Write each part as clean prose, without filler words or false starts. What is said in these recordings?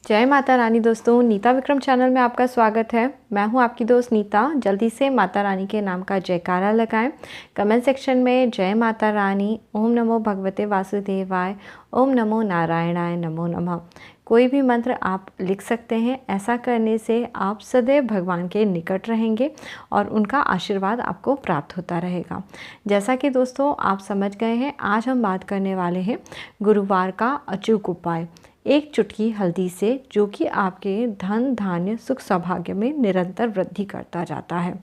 जय माता रानी दोस्तों, नीता विक्रम चैनल में आपका स्वागत है। मैं हूं आपकी दोस्त नीता। जल्दी से माता रानी के नाम का जयकारा लगाएं। कमेंट सेक्शन में जय माता रानी, ओम नमो भगवते वासुदेवाय, ओम नमो नारायणाय नमो नमः कोई भी मंत्र आप लिख सकते हैं। ऐसा करने से आप सदैव भगवान के निकट रहेंगे और उनका आशीर्वाद आपको प्राप्त होता रहेगा। जैसा कि दोस्तों आप समझ गए हैं, आज हम बात करने वाले हैं गुरुवार का अचूक उपाय, एक चुटकी हल्दी से, जो कि आपके धन धान्य सुख सौभाग्य में निरंतर वृद्धि करता जाता है।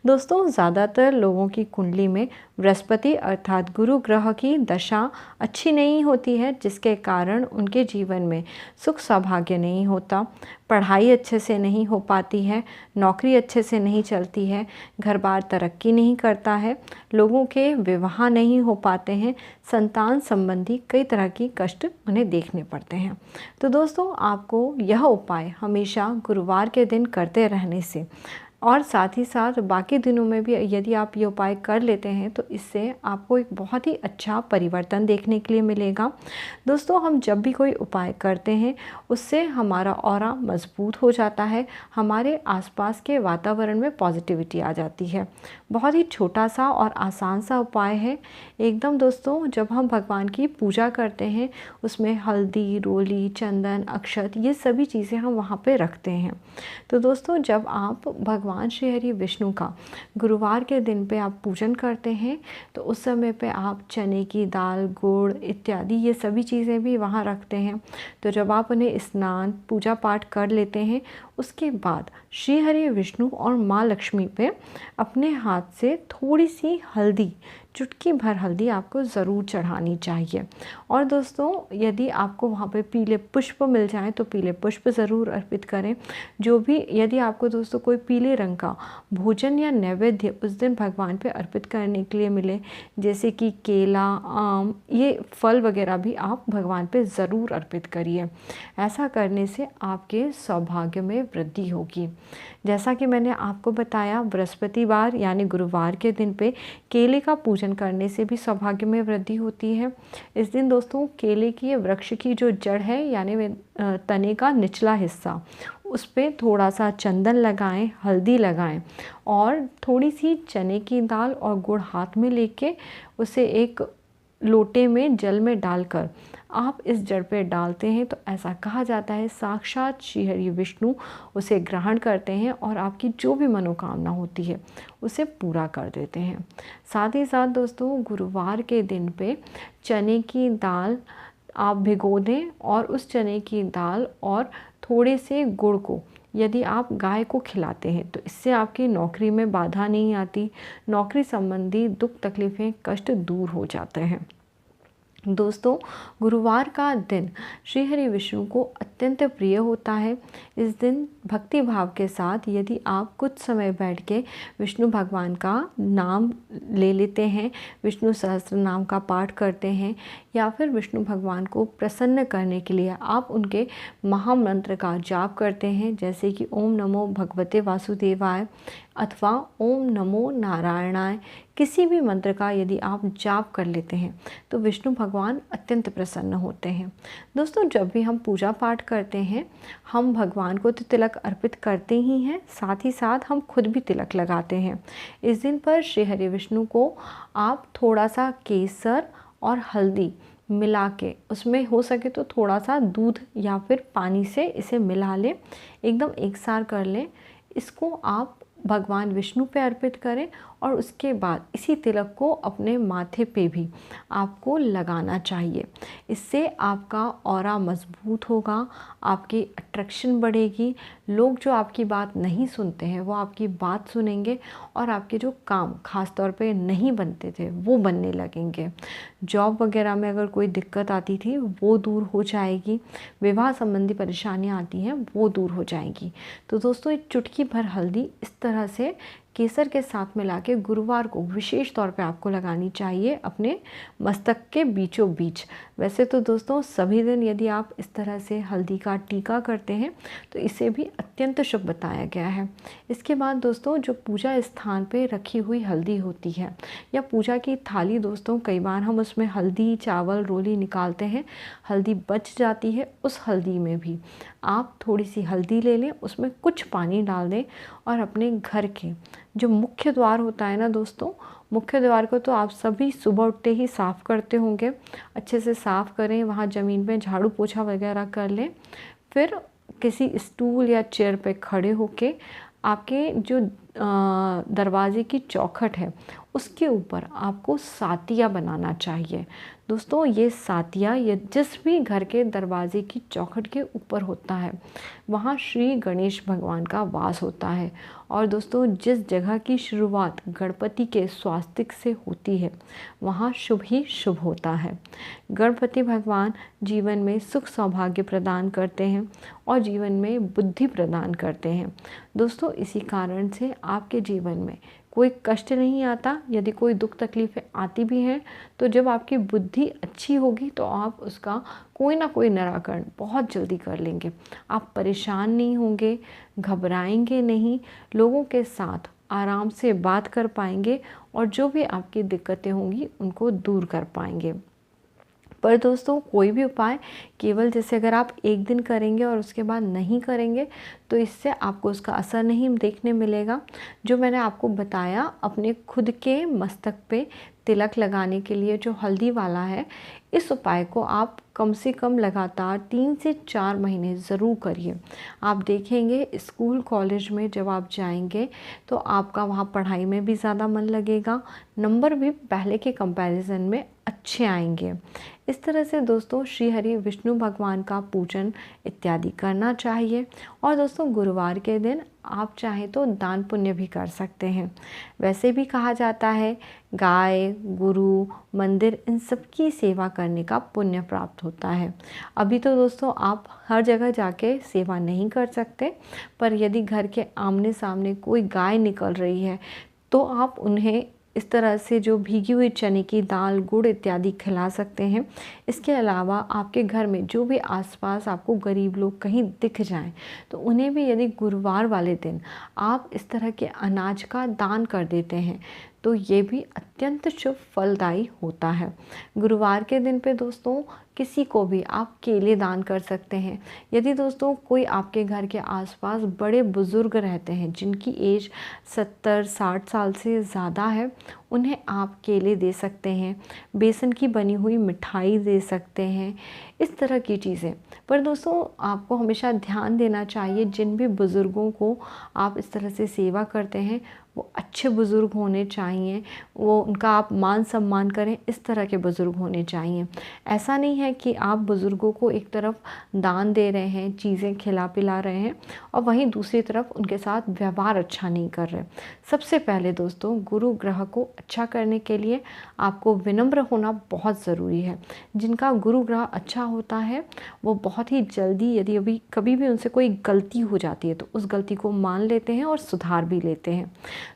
दोस्तों ज़्यादातर लोगों की कुंडली में बृहस्पति अर्थात गुरु ग्रह की दशा अच्छी नहीं होती है, जिसके कारण उनके जीवन में सुख सौभाग्य नहीं होता, पढ़ाई अच्छे से नहीं हो पाती है, नौकरी अच्छे से नहीं चलती है, घर बार तरक्की नहीं करता है, लोगों के विवाह नहीं हो पाते हैं, संतान संबंधी कई तरह की कष्ट उन्हें देखने पड़ते हैं। तो दोस्तों आपको यह उपाय हमेशा गुरुवार के दिन करते रहने से और साथ ही साथ बाकी दिनों में भी यदि आप ये उपाय कर लेते हैं तो इससे आपको एक बहुत ही अच्छा परिवर्तन देखने के लिए मिलेगा। दोस्तों हम जब भी कोई उपाय करते हैं उससे हमारा ऑरा मजबूत हो जाता है, हमारे आसपास के वातावरण में पॉजिटिविटी आ जाती है। बहुत ही छोटा सा और आसान सा उपाय है एकदम। दोस्तों जब हम भगवान की पूजा करते हैं उसमें हल्दी, रोली, चंदन, अक्षत, ये सभी चीज़ें हम वहाँ पे रखते हैं। तो दोस्तों जब आप भगवान श्री हरि विष्णु का गुरुवार के दिन पे आप पूजन करते हैं तो उस समय पे आप चने की दाल, गुड़ इत्यादि ये सभी चीज़ें भी वहाँ रखते हैं। तो जब आप उन्हें स्नान पूजा पाठ कर लेते हैं उसके बाद श्री हरि विष्णु और माँ लक्ष्मी पे अपने हाथ से थोड़ी सी हल्दी, चुटकी भर हल्दी आपको ज़रूर चढ़ानी चाहिए। और दोस्तों यदि आपको वहाँ पे पीले पुष्प मिल जाएं तो पीले पुष्प ज़रूर अर्पित करें। जो भी यदि आपको दोस्तों कोई पीले रंग का भोजन या नैवेद्य उस दिन भगवान पे अर्पित करने के लिए मिले, जैसे कि केला, आम, ये फल वगैरह भी आप भगवान पे ज़रूर अर्पित करिए। ऐसा करने से आपके सौभाग्य में वृद्धि होगी। जैसा कि मैंने आपको बताया, बृहस्पतिवार यानी गुरुवार के दिन पे केले का पूजन करने से भी सौभाग्य में वृद्धि होती है। इस दिन दोस्तों केले की वृक्ष की जो जड़ है यानी तने का निचला हिस्सा, उस पर थोड़ा सा चंदन लगाएं, हल्दी लगाएं और थोड़ी सी चने की दाल और गुड़ हाथ में लेके उसे एक लोटे में जल में डालकर आप इस जड़ पे डालते हैं तो ऐसा कहा जाता है साक्षात श्री हरि विष्णु उसे ग्रहण करते हैं और आपकी जो भी मनोकामना होती है उसे पूरा कर देते हैं। साथ ही साथ दोस्तों गुरुवार के दिन पे चने की दाल आप भिगो दें और उस चने की दाल और थोड़े से गुड़ को यदि आप गाय को खिलाते हैं तो इससे आपकी नौकरी में बाधा नहीं आती, नौकरी संबंधी दुख तकलीफ़ें कष्ट दूर हो जाते हैं। दोस्तों गुरुवार का दिन श्री हरि विष्णु को अत्यंत प्रिय होता है। इस दिन भक्ति भाव के साथ यदि आप कुछ समय बैठ के विष्णु भगवान का नाम ले लेते हैं, विष्णु सहस्त्र नाम का पाठ करते हैं या फिर विष्णु भगवान को प्रसन्न करने के लिए आप उनके महामंत्र का जाप करते हैं, जैसे कि ओम नमो भगवते वासुदेवाय अथवा ओम नमो नारायणाय, किसी भी मंत्र का यदि आप जाप कर लेते हैं तो विष्णु भगवान अत्यंत प्रसन्न होते हैं। दोस्तों जब भी हम पूजा पाठ करते हैं हम भगवान को तो तिलक अर्पित करते ही हैं, साथ ही साथ हम खुद भी तिलक लगाते हैं। इस दिन पर श्री हरि विष्णु को आप थोड़ा सा केसर और हल्दी मिला के, उसमें हो सके तो थोड़ा सा दूध या फिर पानी से इसे मिला लें, एकदम एक सार कर लें। इसको आप भगवान विष्णु पे अर्पित करें और उसके बाद इसी तिलक को अपने माथे पे भी आपको लगाना चाहिए। इससे आपका ऑरा मजबूत होगा, आपकी अट्रैक्शन बढ़ेगी, लोग जो आपकी बात नहीं सुनते हैं वो आपकी बात सुनेंगे और आपके जो काम खास तौर पे नहीं बनते थे वो बनने लगेंगे। जॉब वगैरह में अगर कोई दिक्कत आती थी वो दूर हो जाएगी, विवाह संबंधी परेशानियां आती हैं वो दूर हो जाएंगी। तो दोस्तों एक चुटकी भर हल्दी इस तरह से केसर के साथ मिला के गुरुवार को विशेष तौर पे आपको लगानी चाहिए अपने मस्तक के बीचों बीच। वैसे तो दोस्तों सभी दिन यदि आप इस तरह से हल्दी का टीका करते हैं तो इसे भी अत्यंत शुभ बताया गया है। इसके बाद दोस्तों जो पूजा स्थान पे रखी हुई हल्दी होती है या पूजा की थाली, दोस्तों कई बार हम उसमें हल्दी, चावल, रोली निकालते हैं, हल्दी बच जाती है। उस हल्दी में भी आप थोड़ी सी हल्दी ले लें, उसमें कुछ पानी डाल दें और अपने घर के जो मुख्य द्वार होता है ना दोस्तों, मुख्य द्वार को तो आप सभी सुबह उठते ही साफ़ करते होंगे, अच्छे से साफ़ करें, वहाँ ज़मीन पे झाड़ू पोछा वगैरह कर लें। फिर किसी स्टूल या चेयर पे खड़े होके आपके जो दरवाजे की चौखट है उसके ऊपर आपको सातिया बनाना चाहिए। दोस्तों ये सातिया ये जिस भी घर के दरवाजे की चौखट के ऊपर होता है वहाँ श्री गणेश भगवान का वास होता है। और दोस्तों जिस जगह की शुरुआत गणपति के स्वास्तिक से होती है वहाँ शुभ ही शुभ होता है। गणपति भगवान जीवन में सुख सौभाग्य प्रदान करते हैं और जीवन में बुद्धि प्रदान करते हैं। दोस्तों इसी कारण से आपके जीवन में कोई कष्ट नहीं आता। यदि कोई दुख तकलीफ़ें आती भी हैं तो जब आपकी बुद्धि अच्छी होगी तो आप उसका कोई ना कोई निराकरण बहुत जल्दी कर लेंगे। आप परेशान नहीं होंगे, घबराएंगे नहीं, लोगों के साथ आराम से बात कर पाएंगे और जो भी आपकी दिक्कतें होंगी उनको दूर कर पाएंगे। पर दोस्तों कोई भी उपाय केवल जैसे अगर आप एक दिन करेंगे और उसके बाद नहीं करेंगे तो इससे आपको उसका असर नहीं देखने मिलेगा। जो मैंने आपको बताया अपने खुद के मस्तक पे तिलक लगाने के लिए जो हल्दी वाला है, इस उपाय को आप कम से कम लगातार 3 से 4 महीने ज़रूर करिए। आप देखेंगे स्कूल कॉलेज में जब आप जाएंगे तो आपका वहाँ पढ़ाई में भी ज़्यादा मन लगेगा, नंबर भी पहले के कंपैरिजन में अच्छे आएंगे। इस तरह से दोस्तों श्री हरि विष्णु भगवान का पूजन इत्यादि करना चाहिए। और दोस्तों गुरुवार के दिन आप चाहें तो दान पुण्य भी कर सकते हैं। वैसे भी कहा जाता है गाय, गुरु, मंदिर इन सब की सेवा करने का पुण्य प्राप्त होता है। अभी तो दोस्तों आप हर जगह जाके सेवा नहीं कर सकते, पर यदि घर के आमने सामने कोई गाय निकल रही है तो आप उन्हें इस तरह से जो भीगी हुई चने की दाल, गुड़ इत्यादि खिला सकते हैं। इसके अलावा आपके घर में जो भी आसपास आपको गरीब लोग कहीं दिख जाएं तो उन्हें भी यदि गुरुवार वाले दिन आप इस तरह के अनाज का दान कर देते हैं तो ये भी अत्यंत शुभ फलदायी होता है। गुरुवार के दिन पे दोस्तों किसी को भी आप केले दान कर सकते हैं। यदि दोस्तों कोई आपके घर के आसपास बड़े बुज़ुर्ग रहते हैं जिनकी एज 70-60 साल से ज़्यादा है, उन्हें आप केले दे सकते हैं, बेसन की बनी हुई मिठाई दे सकते हैं, इस तरह की चीज़ें। पर दोस्तों आपको हमेशा ध्यान देना चाहिए जिन भी बुज़ुर्गों को आप इस तरह से सेवा करते हैं वो अच्छे बुज़ुर्ग होने चाहिए, वो उनका आप मान सम्मान करें, इस तरह के बुज़ुर्ग होने चाहिए। ऐसा नहीं है कि आप बुज़ुर्गों को एक तरफ दान दे रहे हैं, चीज़ें खिला पिला रहे हैं और वहीं दूसरी तरफ उनके साथ व्यवहार अच्छा नहीं कर रहे। सबसे पहले दोस्तों गुरु ग्रह को अच्छा करने के लिए आपको विनम्र होना बहुत ज़रूरी है। जिनका गुरु ग्रह अच्छा होता है वो बहुत ही जल्दी यदि कभी भी उनसे कोई गलती हो जाती है तो उस गलती को मान लेते हैं और सुधार भी लेते हैं।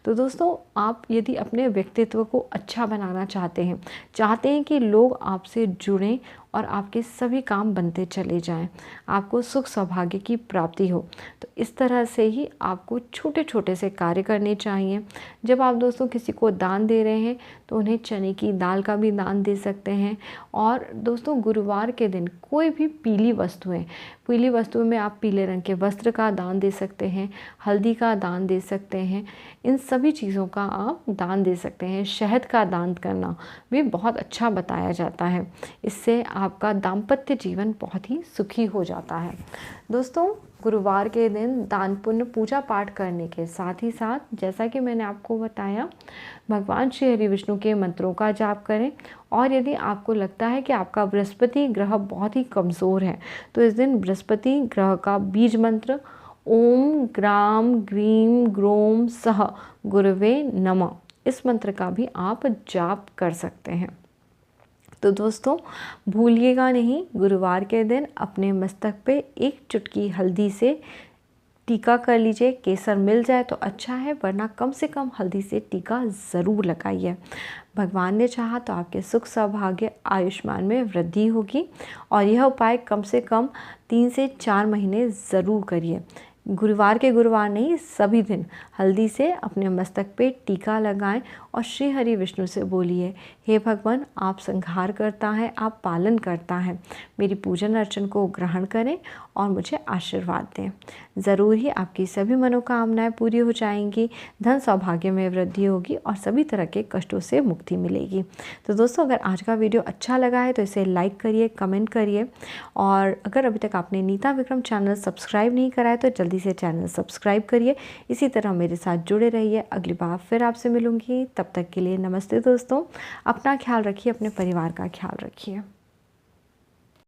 तो दोस्तों आप यदि अपने व्यक्तित्व को अच्छा बनाना चाहते हैं कि लोग आपसे जुड़ें और आपके सभी काम बनते चले जाएं, आपको सुख सौभाग्य की प्राप्ति हो, तो इस तरह से ही आपको छोटे छोटे से कार्य करने चाहिए। जब आप दोस्तों किसी को दान दे रहे हैं तो उन्हें चने की दाल का भी दान दे सकते हैं। और दोस्तों गुरुवार के दिन कोई भी पीली वस्तुएं में आप पीले रंग के वस्त्र का दान दे सकते हैं, हल्दी का दान दे सकते हैं, इन सभी चीज़ों का आप दान दे सकते हैं। शहद का दान करना भी बहुत अच्छा बताया जाता है, इससे आपका दाम्पत्य जीवन बहुत ही सुखी हो जाता है। दोस्तों गुरुवार के दिन दान पुण्य पूजा पाठ करने के साथ ही साथ जैसा कि मैंने आपको बताया भगवान श्री हरि विष्णु के मंत्रों का जाप करें। और यदि आपको लगता है कि आपका बृहस्पति ग्रह बहुत ही कमज़ोर है तो इस दिन बृहस्पति ग्रह का बीज मंत्र ओम ग्राम ग्रीम ग्रोम सह गुरवे नमः, इस मंत्र का भी आप जाप कर सकते हैं। तो दोस्तों भूलिएगा नहीं, गुरुवार के दिन अपने मस्तक पे एक चुटकी हल्दी से टीका कर लीजिए। केसर मिल जाए तो अच्छा है, वरना कम से कम हल्दी से टीका ज़रूर लगाइए। भगवान ने चाहा तो आपके सुख सौभाग्य आयुष्मान में वृद्धि होगी। और यह उपाय कम से कम 3 से 4 महीने ज़रूर करिए। गुरुवार के गुरुवार नहीं, सभी दिन हल्दी से अपने मस्तक पे टीका लगाएं और श्री हरि विष्णु से बोलिए, हे भगवान, आप संहार करता है, आप पालन करता है, मेरी पूजन अर्चन को ग्रहण करें और मुझे आशीर्वाद दें। ज़रूर ही आपकी सभी मनोकामनाएं पूरी हो जाएंगी, धन सौभाग्य में वृद्धि होगी और सभी तरह के कष्टों से मुक्ति मिलेगी। तो दोस्तों, अगर आज का वीडियो अच्छा लगा है तो इसे लाइक करिए, कमेंट करिए, और अगर अभी तक आपने नीता विक्रम चैनल सब्सक्राइब नहीं करा है तो जल्दी से चैनल सब्सक्राइब करिए। इसी तरह मेरे साथ जुड़े रहिए। अगली बार फिर आपसे मिलूंगी, तब तक के लिए नमस्ते दोस्तों। अपना ख्याल रखिए, अपने परिवार का ख्याल रखिए।